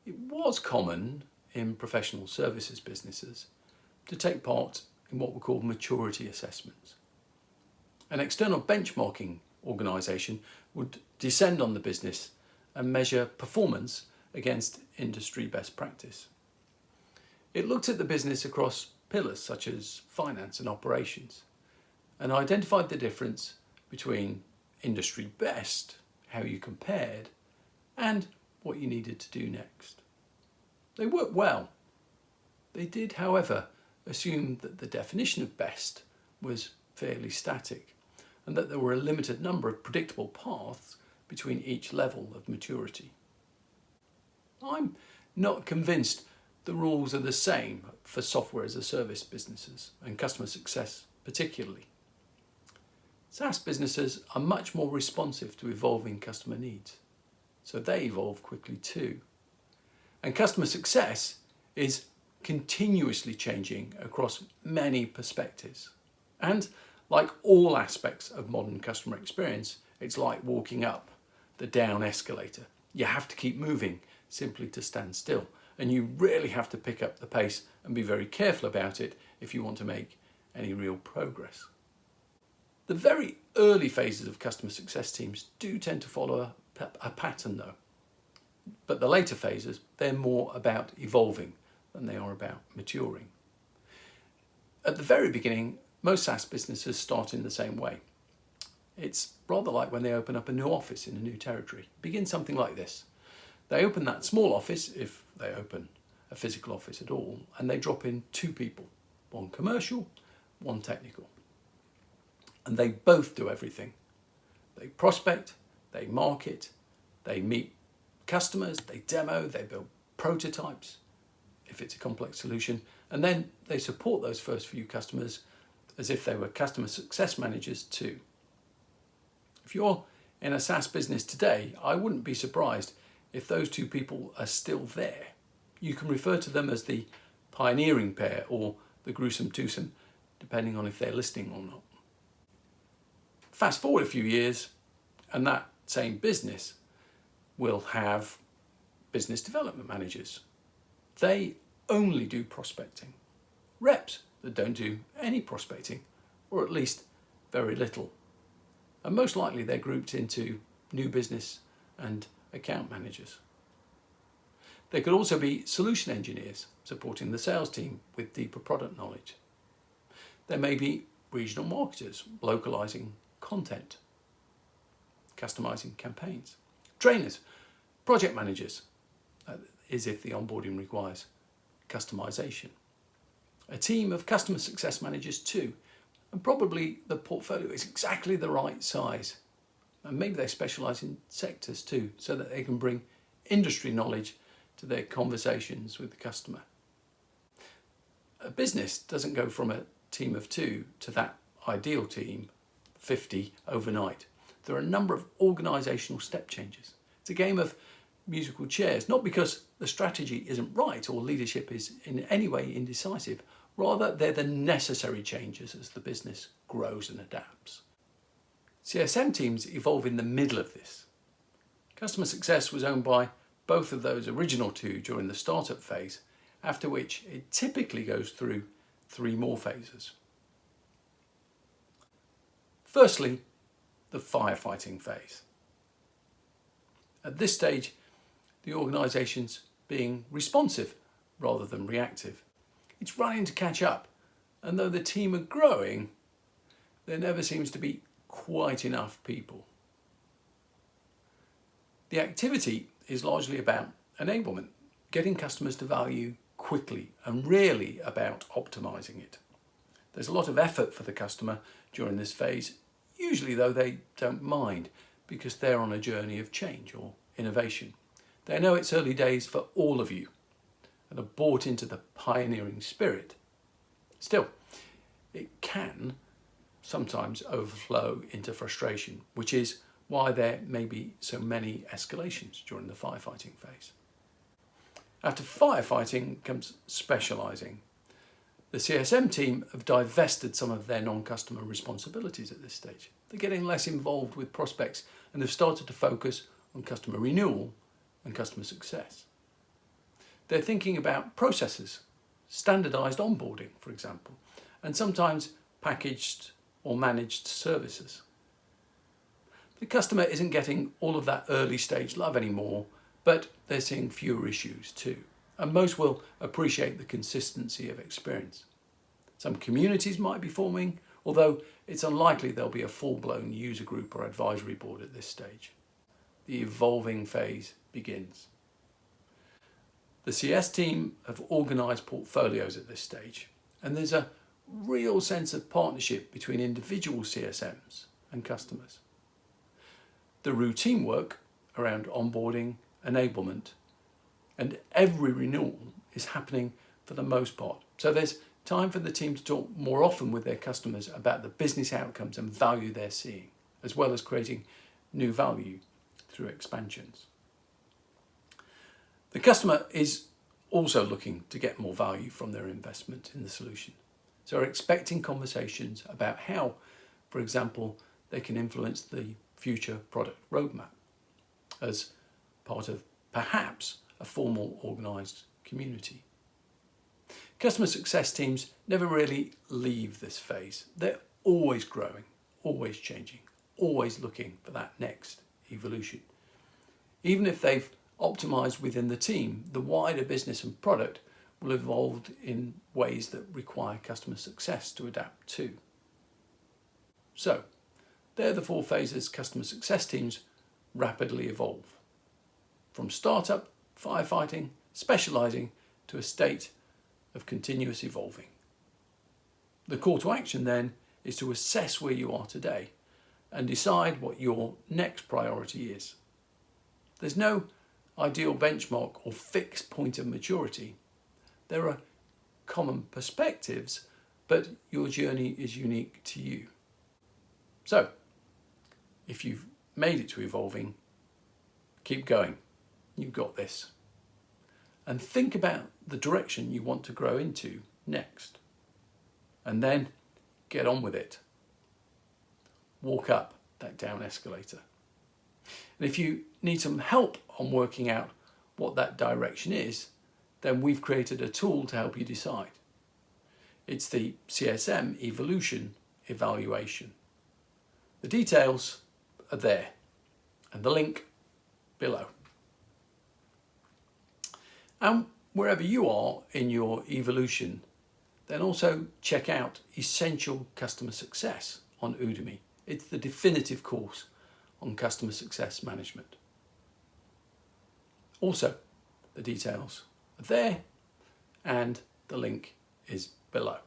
It was common in professional services businesses to take part in what were called maturity assessments. An external benchmarking organisation would descend on the business and measure performance against industry best practice. It looked at the business across pillars such as finance and operations and identified the difference between industry best, how you compared, and what you needed to do next. They worked well. They did, however, assume that the definition of best was fairly static and that there were a limited number of predictable paths between each level of maturity. I'm not convinced the rules are the same for software as a service businesses and customer success particularly. SaaS businesses are much more responsive to evolving customer needs, so they evolve quickly too. And customer success is continuously changing across many perspectives. And like all aspects of modern customer experience, it's like walking up the down escalator. You have to keep moving simply to stand still. And you really have to pick up the pace and be very careful about it if you want to make any real progress. The very early phases of customer success teams do tend to follow a pattern though. But the later phases, they're more about evolving than they are about maturing. At the very beginning, most SaaS businesses start in the same way. It's rather like when they open up a new office in a new territory. Begin something like this. They open that small office, if they open a physical office at all, and they drop in 2 people, one commercial, one technical. And they both do everything. They prospect, they market, they meet customers, they demo, they build prototypes, if it's a complex solution, and then they support those first few customers as if they were customer success managers too. If you're in a SaaS business today, I wouldn't be surprised if those 2 people are still there. You can refer to them as the pioneering pair or the gruesome twosome, depending on if they're listening or not. Fast forward a few years, and that same business will have business development managers. They only do prospecting. Reps that don't do any prospecting, or at least very little. And most likely they're grouped into new business and account managers. There could also be solution engineers supporting the sales team with deeper product knowledge. There may be regional marketers localizing content, customizing campaigns. Trainers, project managers, is if the onboarding requires customization. A team of customer success managers too, and probably the portfolio is exactly the right size. And maybe they specialize in sectors too, so that they can bring industry knowledge to their conversations with the customer. A business doesn't go from a team of 2 to that ideal team, 50, overnight. There are a number of organisational step changes. It's a game of musical chairs, not because the strategy isn't right or leadership is in any way indecisive. Rather, they're the necessary changes as the business grows and adapts. CSM teams evolve in the middle of this. Customer success was owned by both of those original 2 during the startup phase, after which it typically goes through 3 more phases. Firstly, the firefighting phase. At this stage, the organisation's being responsive rather than reactive. It's running to catch up, and though the team are growing, there never seems to be quite enough people. The activity is largely about enablement, getting customers to value quickly, and really about optimizing it. There's a lot of effort for the customer during this phase. Usually though, they don't mind because they're on a journey of change or innovation. They know it's early days for all of you and are bought into the pioneering spirit. Still, it can sometimes overflow into frustration, which is why there may be so many escalations during the firefighting phase. After firefighting comes specialising. The CSM team have divested some of their non-customer responsibilities at this stage. They're getting less involved with prospects and have started to focus on customer renewal and customer success. They're thinking about processes, standardised onboarding, for example, and sometimes packaged or managed services. The customer isn't getting all of that early stage love anymore, but they're seeing fewer issues too. And most will appreciate the consistency of experience. Some communities might be forming, although it's unlikely there'll be a full-blown user group or advisory board at this stage. The evolving phase begins. The CS team have organised portfolios at this stage, and there's a real sense of partnership between individual CSMs and customers. The routine work around onboarding, enablement, and every renewal is happening for the most part. So there's time for the team to talk more often with their customers about the business outcomes and value they're seeing, as well as creating new value through expansions. The customer is also looking to get more value from their investment in the solution. So are expecting conversations about how, for example, they can influence the future product roadmap as part of perhaps a formal organised community. Customer success teams never really leave this phase. They're always growing, always changing, always looking for that next evolution. Even if they've optimised within the team, the wider business and product will evolve in ways that require customer success to adapt to. So, they're the 4 phases customer success teams rapidly evolve. From startup, firefighting, specialising to a state of continuous evolving. The call to action then is to assess where you are today and decide what your next priority is. There's no ideal benchmark or fixed point of maturity. There are common perspectives, but your journey is unique to you. So, if you've made it to evolving, keep going. You've got this. And think about the direction you want to grow into next. And then get on with it. Walk up that down escalator. And if you need some help on working out what that direction is, then we've created a tool to help you decide. It's the Csm Evolution Evaluation. The details are there and the link below. And wherever you are in your evolution, then also check out Essential Customer Success on Udemy. It's the definitive course on customer success management. Also, the details are there and the link is below.